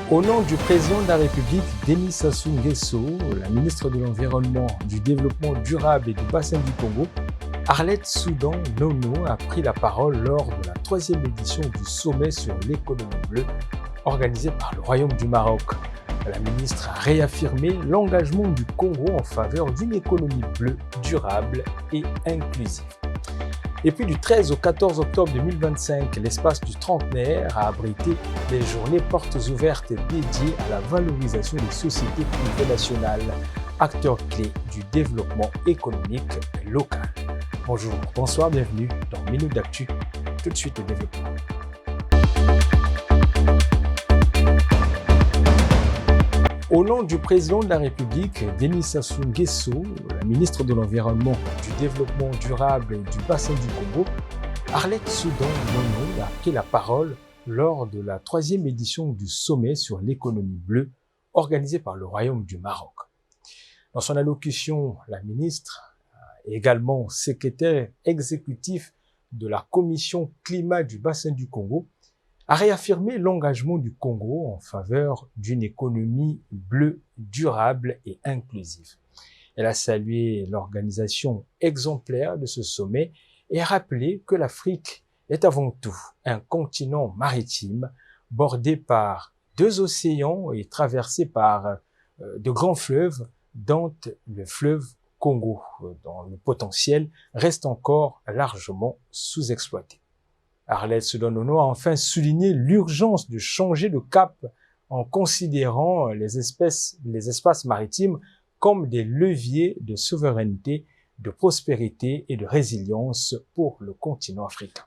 Au nom du président de la République, Denis Sassou Nguesso, la ministre de l'Environnement, du Développement durable et du Bassin du Congo, Arlette Soudan Nono a pris la parole lors de la 3e édition du sommet sur l'économie bleue organisé par le Royaume du Maroc. La ministre a réaffirmé l'engagement du Congo en faveur d'une économie bleue, durable et inclusive. Et puis du 13 au 14 octobre 2025, l'espace du Trentenaire a abrité des journées portes ouvertes dédiées à la valorisation des sociétés privées nationales, acteurs clés du développement économique local. Bonjour, bonsoir, bienvenue dans Minute d'Actu. Tout de suite le développement. Au nom du président de la République, Denis Sassou Nguesso, la ministre de l'Environnement, du Développement durable et du Bassin du Congo, Arlette Soudan Nono a pris la parole lors de la 3e édition du sommet sur l'économie bleue organisé par le Royaume du Maroc. Dans son allocution, la ministre, également secrétaire exécutif de la Commission climat du Bassin du Congo, a réaffirmé l'engagement du Congo en faveur d'une économie bleue, durable et inclusive. Elle a salué l'organisation exemplaire de ce sommet et rappelé que l'Afrique est avant tout un continent maritime bordé par 2 océans et traversé par de grands fleuves, dont le fleuve Congo, dont le potentiel reste encore largement sous-exploité. Arlette Soudan Nono a enfin souligné l'urgence de changer de cap en considérant les espaces maritimes comme des leviers de souveraineté, de prospérité et de résilience pour le continent africain.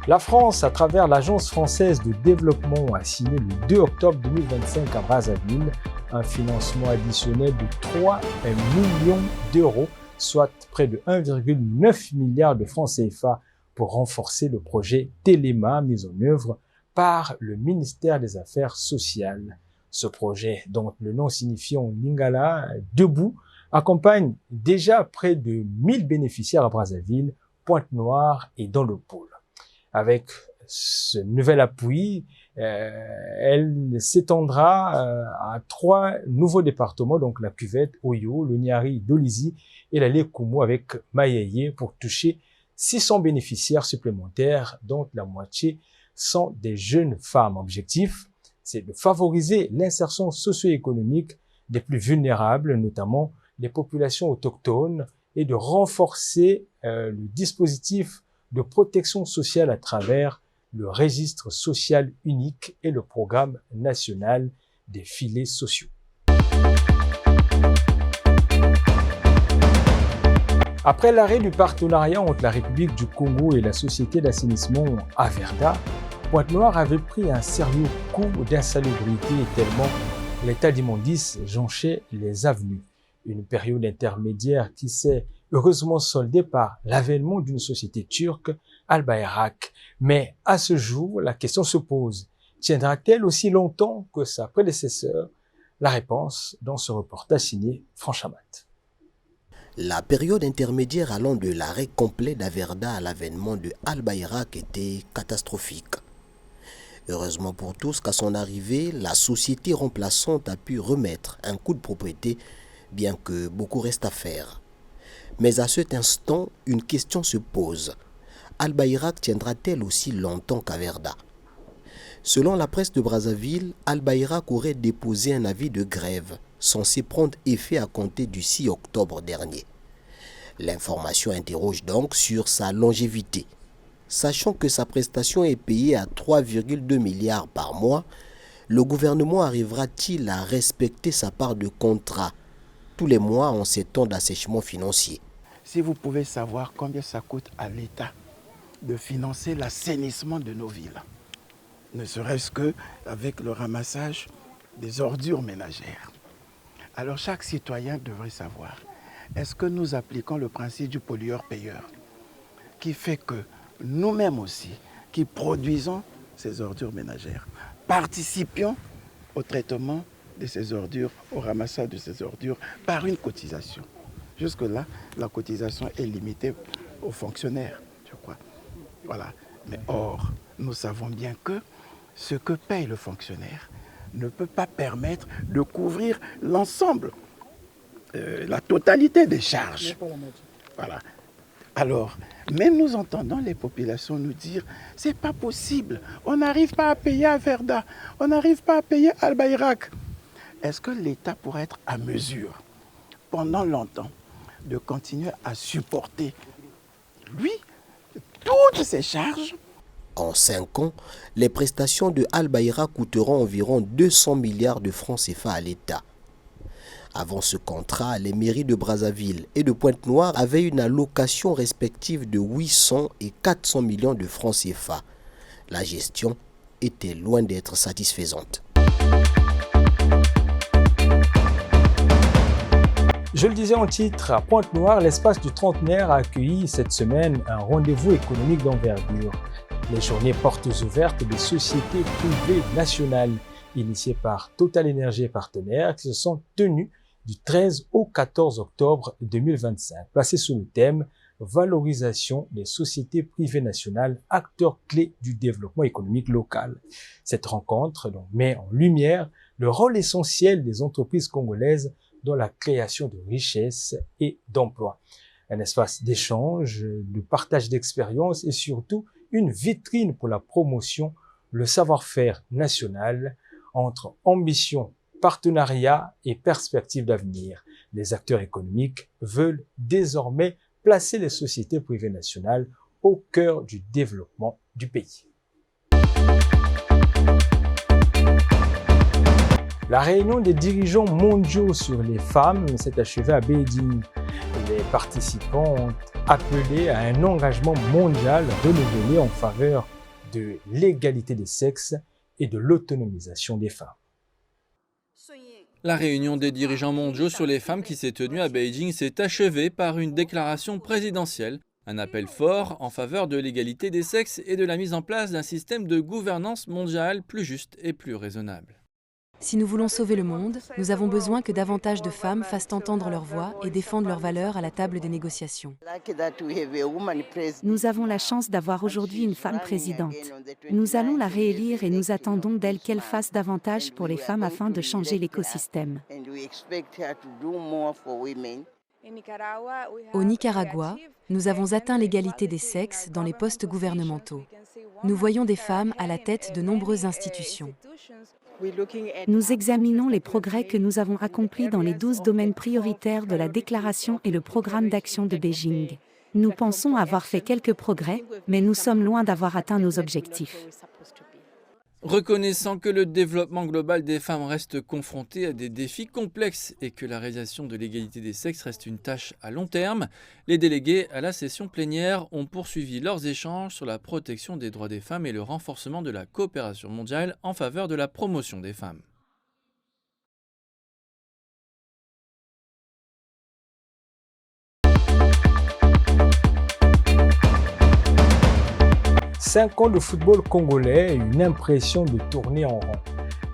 La France, à travers l'Agence française de développement, a signé le 2 octobre 2025 à Brazzaville un financement additionnel de 3 millions d'euros, soit près de 1,9 milliard de francs CFA pour renforcer le projet Téléma mis en œuvre par le ministère des Affaires sociales. Ce projet, dont le nom signifie en lingala « debout », accompagne déjà près de 1000 bénéficiaires à Brazzaville, Pointe-Noire et dans le pôle. Avec ce nouvel appui, elle s'étendra à 3 nouveaux départements, donc la Cuvette, Oyo, le Niari, Dolisie et la Lékoumou avec Mayeye pour toucher 600 bénéficiaires supplémentaires, dont la moitié sont des jeunes femmes. L'objectif, c'est de favoriser l'insertion socio-économique des plus vulnérables, notamment les populations autochtones, et de renforcer le dispositif de protection sociale à travers le registre social unique et le programme national des filets sociaux. Après l'arrêt du partenariat entre la République du Congo et la société d'assainissement Averda, Pointe-Noire avait pris un sérieux coup d'insalubrité tellement l'état d'immondice jonchait les avenues. Une période intermédiaire qui s'est heureusement soldée par l'avènement d'une société turque, Al Bayrak. Mais à ce jour, la question se pose, tiendra-t-elle aussi longtemps que sa prédécesseur? La réponse dans ce reportage signé Franck Chamat. La période intermédiaire allant de l'arrêt complet d'Averda à l'avènement de Al Bayrak était catastrophique. Heureusement pour tous qu'à son arrivée, la société remplaçante a pu remettre un coup de propriété, bien que beaucoup reste à faire. Mais à cet instant, une question se pose. Al Bayrak tiendra-t-elle aussi longtemps qu'Averda? Selon la presse de Brazzaville, Al Bayrak aurait déposé un avis de grève, censé prendre effet à compter du 6 octobre dernier. L'information interroge donc sur sa longévité. Sachant que sa prestation est payée à 3,2 milliards par mois, le gouvernement arrivera-t-il à respecter sa part de contrat tous les mois en ces temps d'assèchement financier? Si vous pouvez savoir combien ça coûte à l'État de financer l'assainissement de nos villes, ne serait-ce qu'avec le ramassage des ordures ménagères. Alors chaque citoyen devrait savoir, est-ce que nous appliquons le principe du pollueur-payeur, qui fait que nous-mêmes aussi, qui produisons ces ordures ménagères, participions au traitement de ces ordures, au ramassage de ces ordures par une cotisation. Jusque-là, la cotisation est limitée aux fonctionnaires, je crois. Voilà. Mais or, nous savons bien que ce que paye le fonctionnaire ne peut pas permettre de couvrir l'ensemble, la totalité des charges. Voilà. Alors, même nous entendons les populations nous dire « c'est pas possible, on n'arrive pas à payer à Verda, on n'arrive pas à payer à Al-Bayrak ». Est-ce que l'État pourrait être à mesure, pendant longtemps, de continuer à supporter, lui, toutes ces charges? En 5 ans, les prestations de Al-Bayrak coûteront environ 200 milliards de francs CFA à l'État. Avant ce contrat, les mairies de Brazzaville et de Pointe-Noire avaient une allocation respective de 800 et 400 millions de francs CFA. La gestion était loin d'être satisfaisante. Je le disais en titre, à Pointe-Noire, l'espace du trentenaire a accueilli cette semaine un rendez-vous économique d'envergure. Les journées portes ouvertes des sociétés privées nationales, initiées par Total Énergie et partenaires, qui se sont tenues du 13 au 14 octobre 2025, placées sous le thème « Valorisation des sociétés privées nationales, acteurs clés du développement économique local ». Cette rencontre met en lumière le rôle essentiel des entreprises congolaises dans la création de richesses et d'emplois. Un espace d'échange, de partage d'expériences et surtout une vitrine pour la promotion, le savoir-faire national entre ambition, partenariat et perspectives d'avenir. Les acteurs économiques veulent désormais placer les sociétés privées nationales au cœur du développement du pays. La réunion des dirigeants mondiaux sur les femmes s'est achevée à Beijing. Les participants ont appelé à un engagement mondial renouvelé en faveur de l'égalité des sexes et de l'autonomisation des femmes. La réunion des dirigeants mondiaux sur les femmes qui s'est tenue à Beijing s'est achevée par une déclaration présidentielle, un appel fort en faveur de l'égalité des sexes et de la mise en place d'un système de gouvernance mondiale plus juste et plus raisonnable. Si nous voulons sauver le monde, nous avons besoin que davantage de femmes fassent entendre leur voix et défendent leurs valeurs à la table des négociations. Nous avons la chance d'avoir aujourd'hui une femme présidente. Nous allons la réélire et nous attendons d'elle qu'elle fasse davantage pour les femmes afin de changer l'écosystème. Au Nicaragua, nous avons atteint l'égalité des sexes dans les postes gouvernementaux. Nous voyons des femmes à la tête de nombreuses institutions. Nous examinons les progrès que nous avons accomplis dans les 12 domaines prioritaires de la déclaration et le programme d'action de Beijing. Nous pensons avoir fait quelques progrès, mais nous sommes loin d'avoir atteint nos objectifs. Reconnaissant que le développement global des femmes reste confronté à des défis complexes et que la réalisation de l'égalité des sexes reste une tâche à long terme, les délégués à la session plénière ont poursuivi leurs échanges sur la protection des droits des femmes et le renforcement de la coopération mondiale en faveur de la promotion des femmes. Cinq ans de football congolais et une impression de tourner en rond.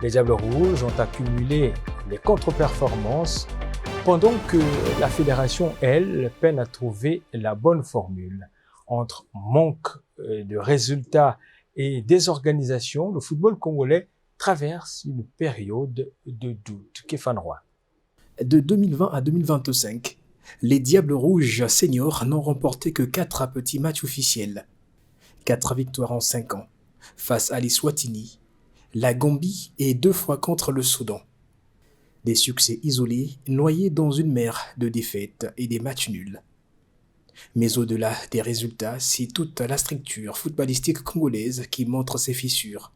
Les Diables Rouges ont accumulé les contre-performances pendant que la fédération, elle, peine à trouver la bonne formule. Entre manque de résultats et désorganisation, le football congolais traverse une période de doute. Képhane Roy. De 2020 à 2025, les Diables Rouges seniors n'ont remporté que 4 petits matchs officiels. 4 victoires en 5 ans, face à l'Eswatini, la Gambie et 2 fois contre le Soudan. Des succès isolés, noyés dans une mer de défaites et des matchs nuls. Mais au-delà des résultats, c'est toute la structure footballistique congolaise qui montre ses fissures.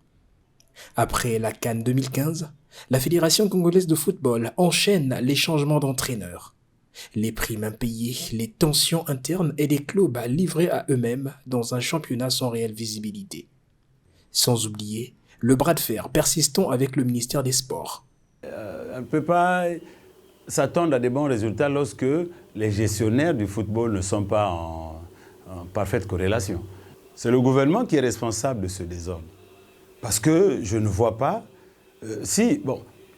Après la CAN 2015, la Fédération congolaise de football enchaîne les changements d'entraîneurs. Les primes impayées, les tensions internes et les clubs livrés à eux-mêmes dans un championnat sans réelle visibilité. Sans oublier le bras de fer persistant avec le ministère des Sports. On ne peut pas s'attendre à des bons résultats lorsque les gestionnaires du football ne sont pas en parfaite corrélation. C'est le gouvernement qui est responsable de ce désordre. Parce que je ne vois pas...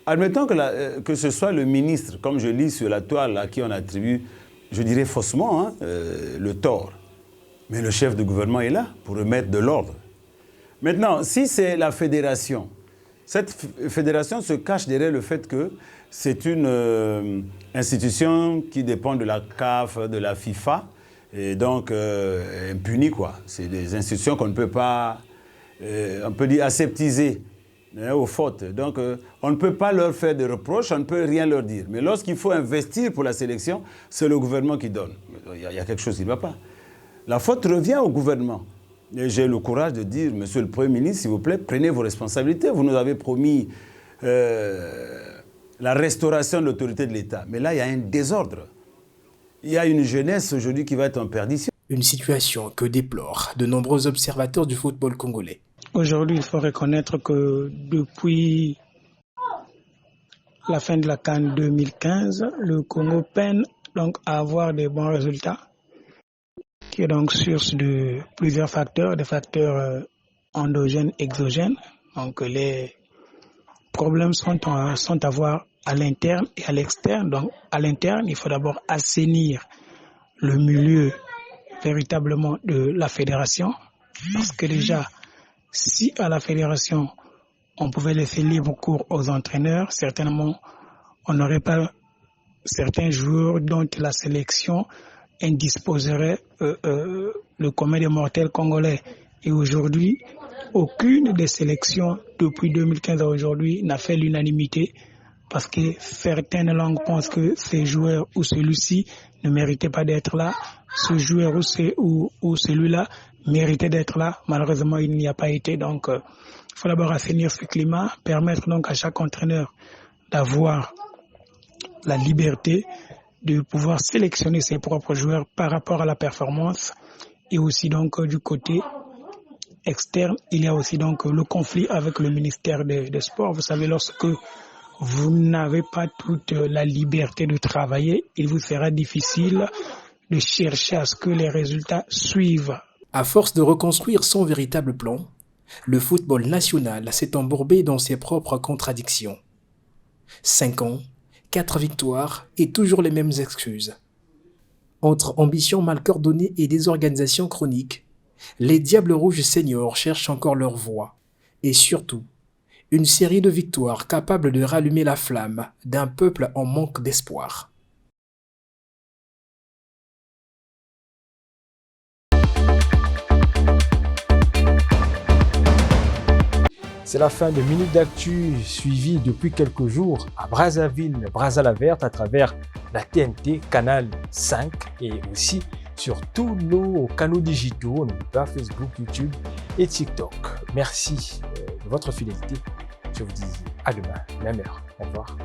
Admettons que ce soit le ministre, comme je lis sur la toile à qui on attribue, je dirais faussement, le tort. Mais le chef de gouvernement est là pour remettre de l'ordre. Maintenant, si c'est la fédération, cette fédération se cache derrière le fait que c'est une institution qui dépend de la CAF, de la FIFA, et donc impunie, quoi. C'est des institutions qu'on ne peut pas, on peut dire, aseptiser aux fautes. Donc, on ne peut pas leur faire des reproches, on ne peut rien leur dire. Mais lorsqu'il faut investir pour la sélection, c'est le gouvernement qui donne. Il y a quelque chose qui ne va pas. La faute revient au gouvernement. Et j'ai le courage de dire, monsieur le Premier ministre, s'il vous plaît, prenez vos responsabilités. Vous nous avez promis la restauration de l'autorité de l'État. Mais là, il y a un désordre. Il y a une jeunesse aujourd'hui qui va être en perdition. Une situation que déplorent de nombreux observateurs du football congolais. Aujourd'hui, il faut reconnaître que depuis la fin de la CAN 2015, le Congo peine donc à avoir des bons résultats, qui est donc source de plusieurs facteurs, des facteurs endogènes, exogènes. Donc les problèmes sont à voir à l'interne et à l'externe. Donc à l'interne, il faut d'abord assainir le milieu véritablement de la fédération, parce que déjà, si à la fédération, on pouvait laisser libre cours aux entraîneurs, certainement, on n'aurait pas certains joueurs dont la sélection indisposerait le commun des mortels congolais. Et aujourd'hui, aucune des sélections depuis 2015 à aujourd'hui n'a fait l'unanimité, parce que certaines langues pensent que ces joueurs ou celui-ci ne méritait pas d'être là, ce joueur ou celui-là méritait d'être là. Malheureusement, il n'y a pas été. Donc, il faut d'abord assainir ce climat, permettre donc à chaque entraîneur d'avoir la liberté de pouvoir sélectionner ses propres joueurs par rapport à la performance. Et aussi donc du côté externe, il y a aussi donc le conflit avec le ministère des Sports. Vous savez, lorsque vous n'avez pas toute la liberté de travailler, il vous sera difficile de chercher à ce que les résultats suivent. À force de reconstruire son véritable plan, le football national s'est embourbé dans ses propres contradictions. 5 ans, 4 victoires et toujours les mêmes excuses. Entre ambition mal coordonnée et désorganisation chronique, les Diables Rouges seniors cherchent encore leur voie. Et surtout, une série de victoires capables de rallumer la flamme d'un peuple en manque d'espoir. C'est la fin de Minute d'Actu, suivie depuis quelques jours à Brazzaville, Brazza-la-Verte, à travers la TNT, Canal 5, et aussi sur tous nos canaux digitaux, Facebook, YouTube et TikTok. Merci de votre fidélité. Je vous dis à demain, même heure. Au revoir.